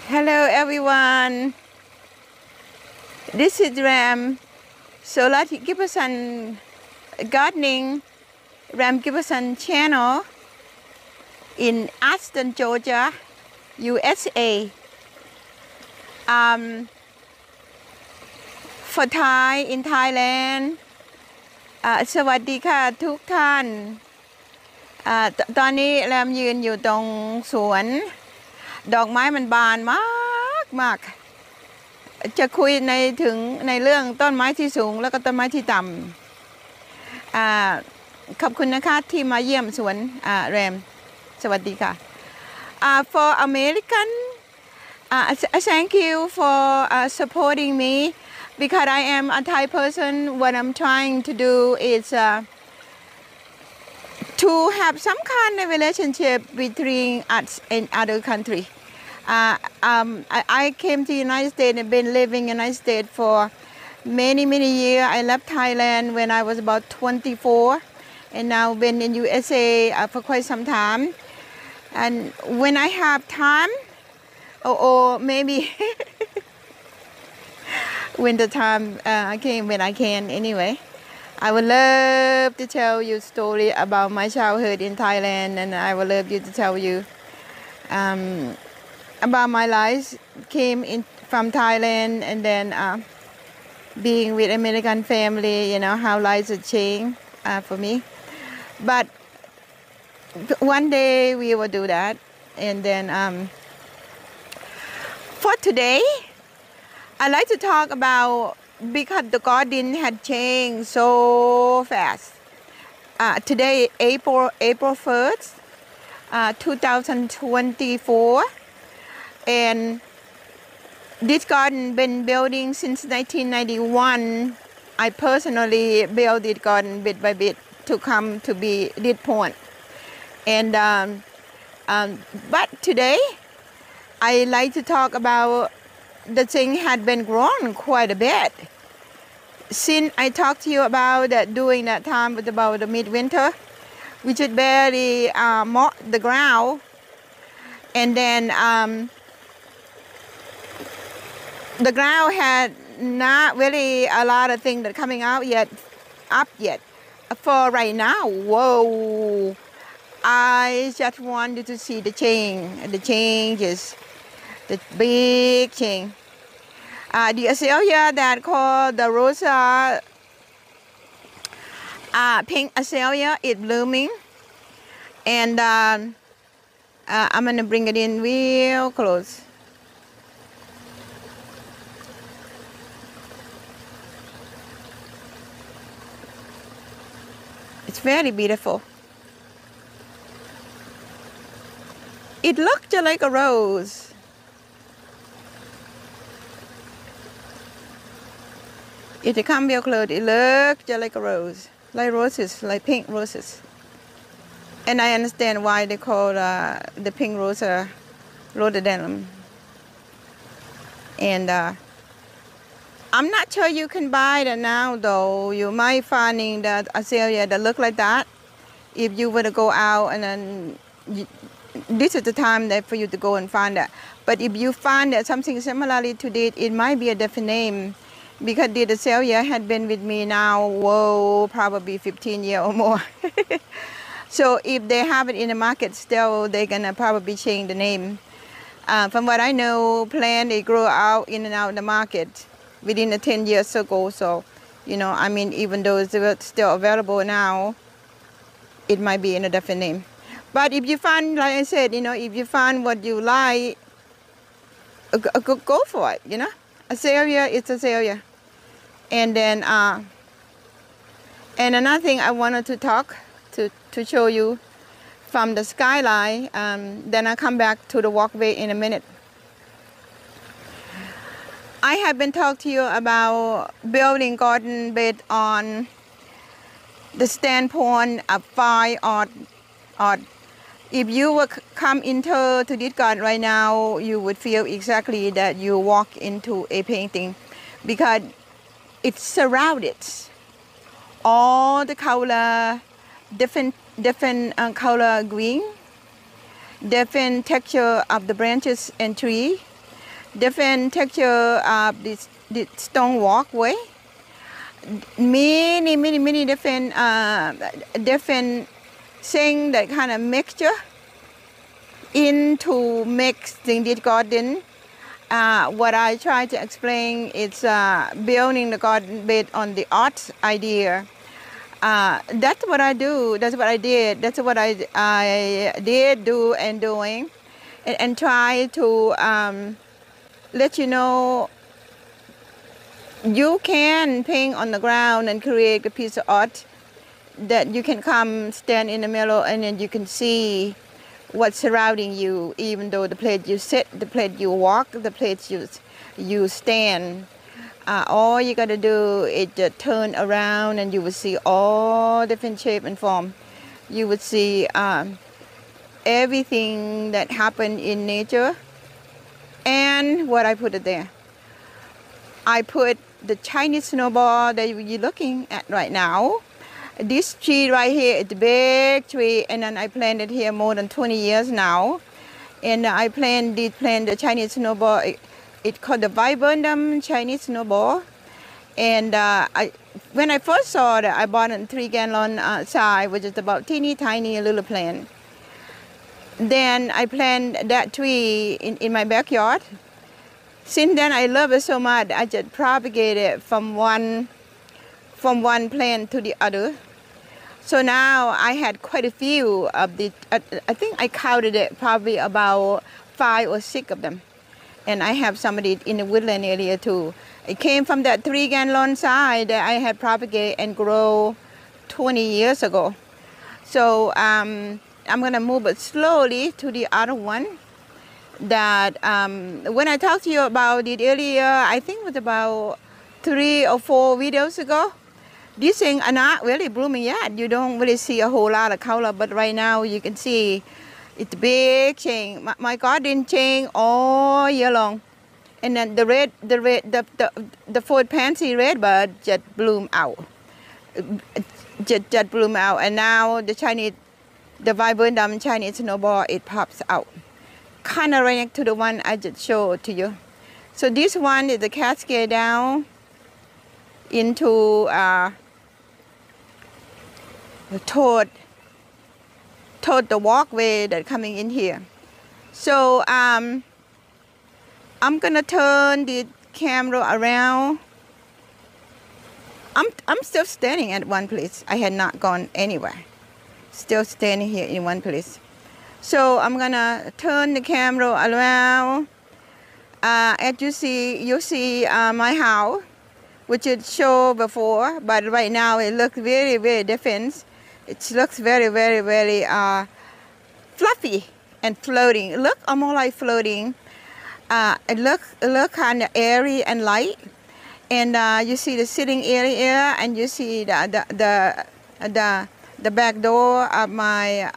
Hello everyone. This is Ram. So let's Giberson Gardening, Ram Giberson Channel in Austin, Georgia, USA. For Thai in Thailand สวัสดีค่ะทุกท่านตอนนี้แรมยืนอยู่ตรงสวนดอกไม้มันบานมากจะคุยในเรื่องต้นไม้ที่สูงแล้วก็ต้นไม้ที่ต่ำขอบคุณนะคะที่มาเยี่ยมสวนแรมสวัสดีค่ะ for American thank you for supporting me because I am a Thai person. What I'm trying to do is to have some kind of relationship between us and other country. I came to United States and been living in United States for many years. I left Thailand when I was about 24 and now been in USA for quite some time. And when I have time, or maybe when the time I came when I can anyway, I would love to tell you a story about my childhood in Thailand, and I would love you to tell you about my life. Came in from Thailand and then being with American family, you know, how lives have changed for me. But one day we will do that. And then for today, I'd like to talk about, because the garden had changed so fast. Today, April 1st, 2024, and this garden been building since 1991. I personally built this garden bit by bit to come to be this point. And but today, I like to talk about the thing had been grown quite a bit. Since I talked to you about that during that time was about the midwinter, we should barely mow the ground, and then the ground had not really a lot of things that coming out yet, up yet. For right now, whoa! I just wanted to see the changes. The big change. The azalea that called the Rosa pink azalea is blooming, and I'm gonna bring it in real close. It's very beautiful. It looks just like a rose. If you come real close, it looks just like a rose, like roses, like pink roses. And I understand why they call the pink rosa rhododendron. And I'm not sure you can buy that now, though. You might find that azalea that look like that if you were to go out, and then this is the time that for you to go and find that. But if you find that something similarly to this, it might be a different name. Because the azalea had been with me now, whoa, probably 15 years or more. So if they have it in the market still, they're gonna probably change the name. From what I know, plant they grow out in and out in the market within the 10 years ago. So, you know, I mean, even though it's still available now, it might be in a different name. But if you find, like I said, you know, if you find what you like, go for it, you know. Azalea is azalea. And then and another thing I wanted to talk to show you from the skyline, then I'll come back to the walkway in a minute. I have been talking to you about building garden bed on the standpoint of fine art. If you would come into this garden right now, you would feel exactly that you walk into a painting, because it's surrounded all the color, different color green, different texture of the branches and tree, different texture of this stone walkway. Many different different things that kind of mixture into mixing this garden. What I try to explain is building the garden based on the art idea. That's what I do. That's what I did. That's what I did do and doing, and try to let you know you can paint on the ground and create a piece of art that you can come stand in the middle and then you can see what's surrounding you, even though the place you sit, the place you walk, the place you stand. All you got to do is just turn around and you will see all different shape and form. You would see everything that happened in nature. And what I put it there, I put the Chinese snowball that you're looking at right now. This tree right here is a big tree, and then I planted here more than 20 years now. And I plant the Chinese snowball. It's called the Giberson Chinese snowball. And when I first saw it, I bought a 3-gallon size, which is about teeny tiny little plant. Then I planted that tree in my backyard. Since then, I love it so much. I just propagate it from one plant to the other. So now I had quite a few of the, I think I counted it probably about 5 or 6 of them. And I have some of it in the woodland area too. It came from that 3-gallon size that I had propagated and grow 20 years ago. So I'm gonna move it slowly to the other one. That when I talked to you about it earlier, I think it was about 3 or 4 videos ago. These things are not really blooming yet. You don't really see a whole lot of color, but right now you can see it's big change. My garden change all year long, and then the Ford Pansy redbud just bloom out, just bloom out, and now the Giberson Chinese snowball, it pops out, kind of right next to the one I just showed to you. So this one is the cascade down into toward the walkway that coming in here. So I'm gonna turn the camera around. I'm still standing at one place. I had not gone anywhere. Still standing here in one place. So I'm gonna turn the camera around. As you see my house, which it showed before, but right now it looks very, very different. It looks very, very, very fluffy and floating. It looks almost like floating. It look kind of airy and light. And you see the sitting area, and you see the back door of my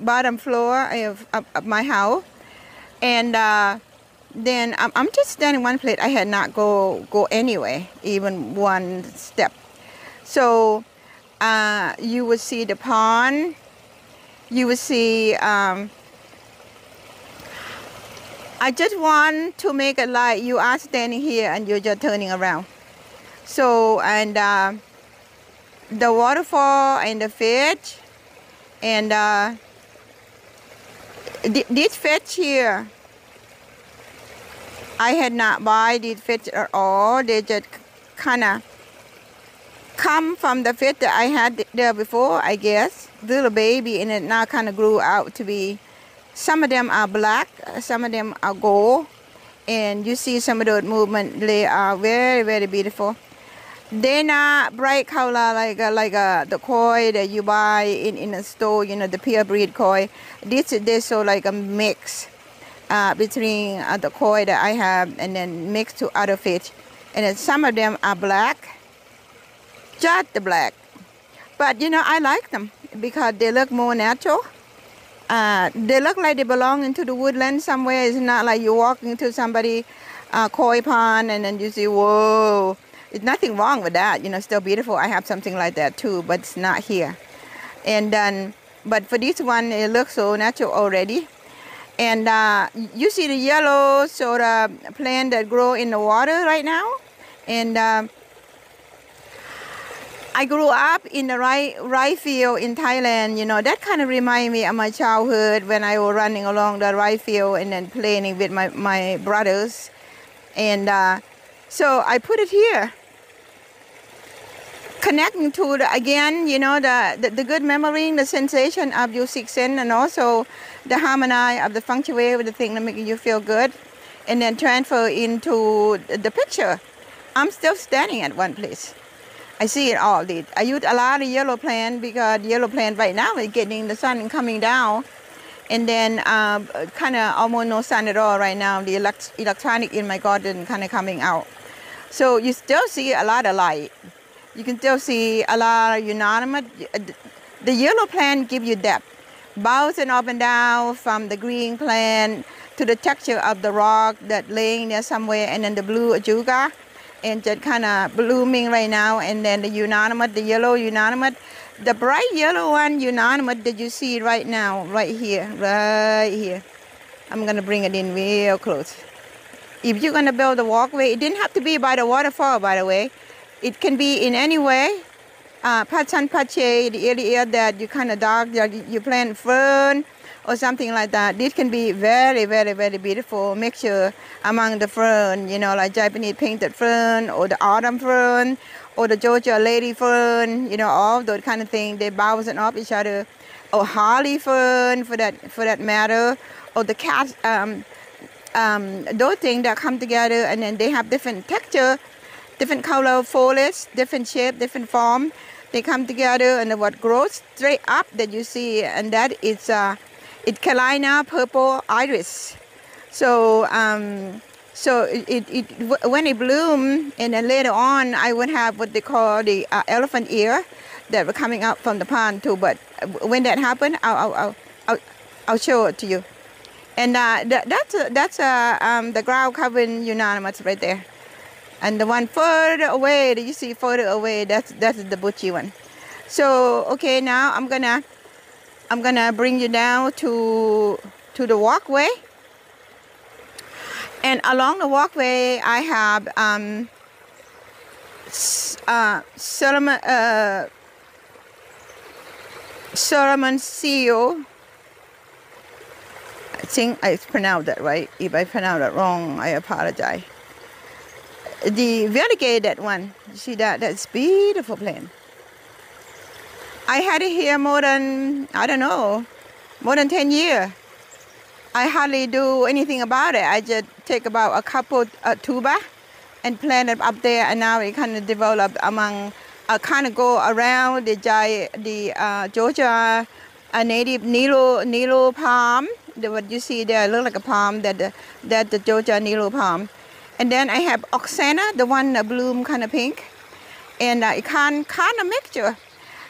bottom floor of my house. And then I'm just standing one place. I had not go anywhere, even one step. So you would see the pond. You would see. I just want to make it like you are standing here and you're just turning around. So and the waterfall and the fish, and this fish here, I had not buy these fish at all. They just kind of come from the fish that I had there before, I guess. Little baby, and it now kind of grew out to be. Some of them are black, some of them are gold, and you see some of those movements. They are very, very beautiful. They're not bright color like the koi that you buy in a store, you know, the pure breed koi. They're so like a mix between the koi that I have and then mixed to other fish. And then some of them are black, just the black. But you know, I like them because they look more natural. They look like they belong into the woodland somewhere. It's not like you're walking into somebody koi pond and then you see, whoa. There's nothing wrong with that, you know, still beautiful. I have something like that too, but it's not here. And then, but for this one, it looks so natural already. And you see the yellow sort of plant that grow in the water right now. And I grew up in the rice field in Thailand. You know, that kind of remind me of my childhood when I was running along the rice field and then playing with my brothers. And so I put it here, connecting to again, you know, the good memory, the sensation of your sixth sense, and also the harmony of the functuate with the thing that making you feel good, and then transfer into the picture. I'm still standing at one place. I see it all. I use a lot of yellow plant because yellow plant right now is getting the sun coming down, and then kind of almost no sun at all right now. The electronic in my garden kind of coming out. So you still see a lot of light. You can still see a lot of unanimous. The yellow plant give you depth, bouncing up and down from the green plant to the texture of the rock that laying there somewhere, and then the blue ajuga, and just kind of blooming right now, and then the unanimous, the yellow unanimous, the bright yellow one unanimous that you see right now, right here. I'm gonna bring it in real close. If you're gonna build a walkway, it didn't have to be by the waterfall, by the way. It can be in any way. Pachan pache, the area that you kind of dark, you plant fern or something like that. This can be very, very, very beautiful mixture among the fern, you know, like Japanese painted fern or the autumn fern or the Georgia lady fern, you know, all those kind of things. They bouncing off each other. Or holly fern for that matter, or the cat, those things that come together, and then they have different texture, different color foliage, different shape, different form. They come together, and what grows straight up that you see, and that is it's Carolina purple iris. So when it bloom, and then later on, I would have what they call the elephant ear that were coming out from the pond too. But when that happened, I'll show it to you. And that's the ground covering unanimous right there. And the one further away that you see further away, that's the butchy one. So okay, now I'm gonna bring you down to the walkway. And along the walkway, I have Solomon seal. I think I pronounced that right. If I pronounced that wrong, I apologize. The variegated one, you see that? That's beautiful plant. I had it here more than 10 years. I hardly do anything about it. I just take about a couple tuba and plant it up there, and now it kind of developed among, kind of go around the Georgia native Nilo palm. What you see there look like a palm, that the Georgia Nilo palm. And then I have Oxana, the one that bloom kind of pink, and it kind of mixture.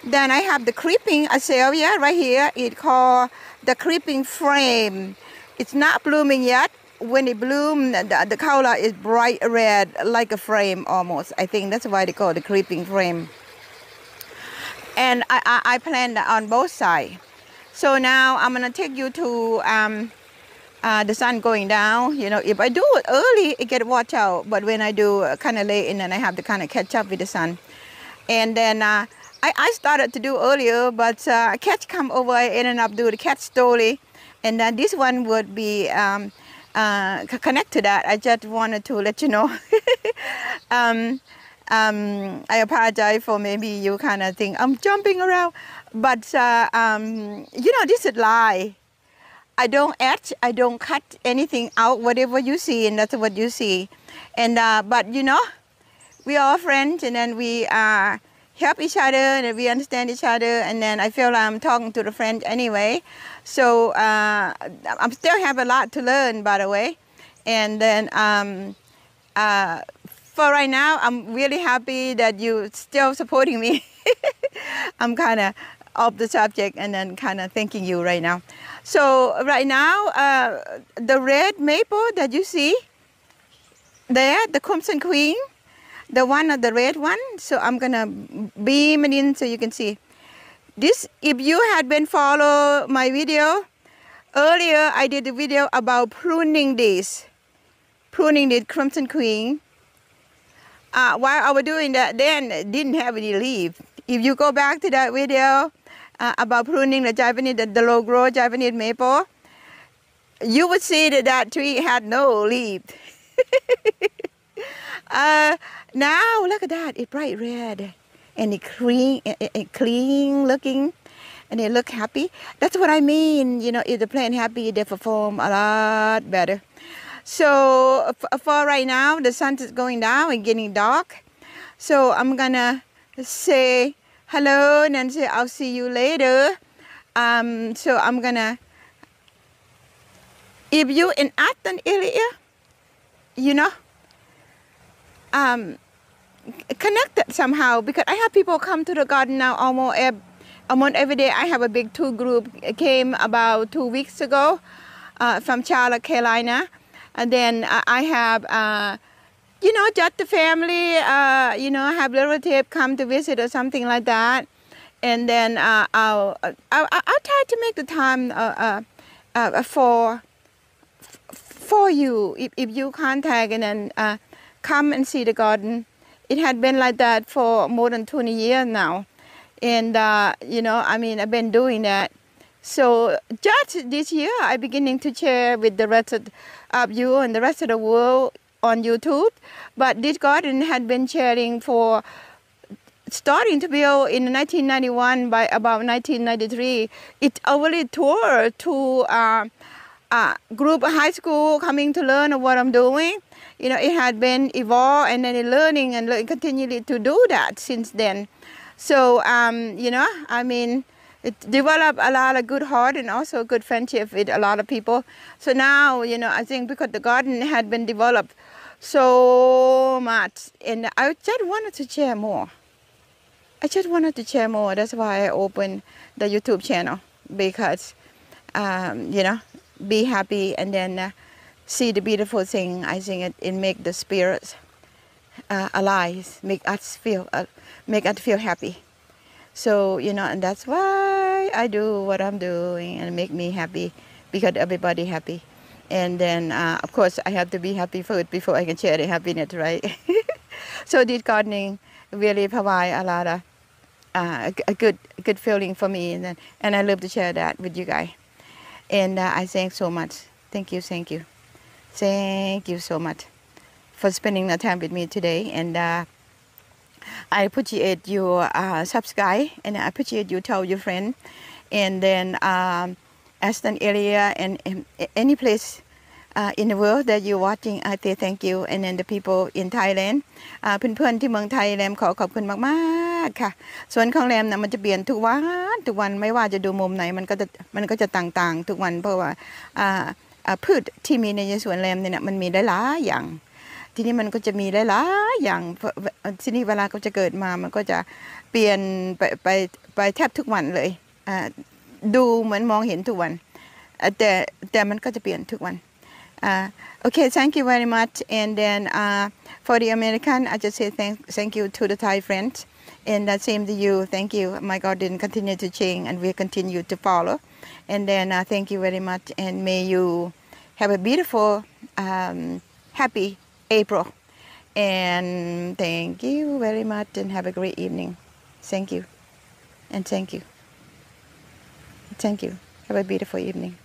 Then I have the creeping azalea right here. It's called the creeping frame. It's not blooming yet. When it blooms, the color is bright red, like a frame almost. I think that's why they call it the creeping frame. And I plant on both sides. So now I'm gonna take you to the sun going down. You know, if I do it early, it get watch out. But when I do kind of late, and then I have to kind of catch up with the sun. And then I started to do earlier, but cats come over. I ended up doing the cat story. And then this one would be connect to that. I just wanted to let you know. I apologize for maybe you kind of think I'm jumping around. But, you know, this is lie. I don't etch, I don't cut anything out. Whatever you see, and that's what you see. And but, you know, we are all friends, and then we help each other, and we understand each other, and then I feel I'm talking to the friends anyway. So I'm still have a lot to learn, by the way. And then for right now, I'm really happy that you still supporting me. I'm kind of off the subject, and then kind of thanking you right now. So right now, the red maple that you see there, the Crimson Queen, the one of the red one. So I'm gonna beam it in so you can see. This, if you had been follow my video Earlier, I did a video about pruning this Crimson Queen. While I was doing that, then it didn't have any leaf. If you go back to that video about pruning the Japanese, the low growth Japanese maple, you would see that that tree had no leaf. Now look at that, it's bright red, and it clean looking, and they look happy. That's what I mean. You know, if the plant happy, they perform a lot better. So for right now, the sun is going down and getting dark. So I'm gonna say hello and then say I'll see you later. So I'm gonna, if you in Athens area, you know, connected somehow, because I have people come to the garden now almost every day. I have a big tour group came about 2 weeks ago from Charlotte, Carolina. And then I have, you know, just the family, you know, have relatives come to visit or something like that. And then I'll try to make the time for you if you contact and then come and see the garden. It had been like that for more than 20 years now. And, you know, I mean, I've been doing that. So just this year, I'm beginning to share with the rest of you and the rest of the world on YouTube. But this garden had been sharing for starting to build in 1991. By about 1993, it already toured to group of high school coming to learn what I'm doing. You know, it had been evolved and then learning and continually to do that since then. So, you know, I mean, it developed a lot of good heart and also good friendship with a lot of people. So now, you know, I think because the garden had been developed so much, and I just wanted to share more. That's why I opened the YouTube channel, because, you know, be happy and then see the beautiful thing. I think it makes the spirits alive, make us feel happy. So, you know, and that's why I do what I'm doing, and make me happy, because everybody happy. And then, of course, I have to be happy first before I can share the happiness, right? So this gardening really provide a lot of a good feeling for me, and I love to share that with you guys. And I thank so much. Thank you so much for spending the time with me today. And I appreciate you subscribe, and I appreciate you tell your friend. And then Aston area and any place in the world that you're watching, I say thank you. And then the people in Thailand เพื่อนๆที่เมืองไทยแรมขอขอบคุณมากๆค่ะสวนของแรมนะมันจะเปลี่ยนทุกวันไม่ว่าจะดูมุมไหนมันก็จะต่างๆทุกวันเพราะว่าพืชที่มีในสวนแรมเนี่ยมันมีหลายๆอย่างทีนี้มันก็จะมีหลายๆอย่างทีนี้เวลาเขาจะเกิดมามันก็จะเปลี่ยนไปแทบทุกวันเลยดูเหมือนมองเห็นทุกวันแต่มันก็จะเปลี่ยนทุกวันOkay, thank you very much. And then for the American, I just say thank you to the Thai friends. And same to you. Thank you. My garden continue to change, and we continue to follow. And then thank you very much. And may you have a beautiful, happy April. And thank you very much, and have a great evening. Thank you. And thank you. Thank you. Have a beautiful evening.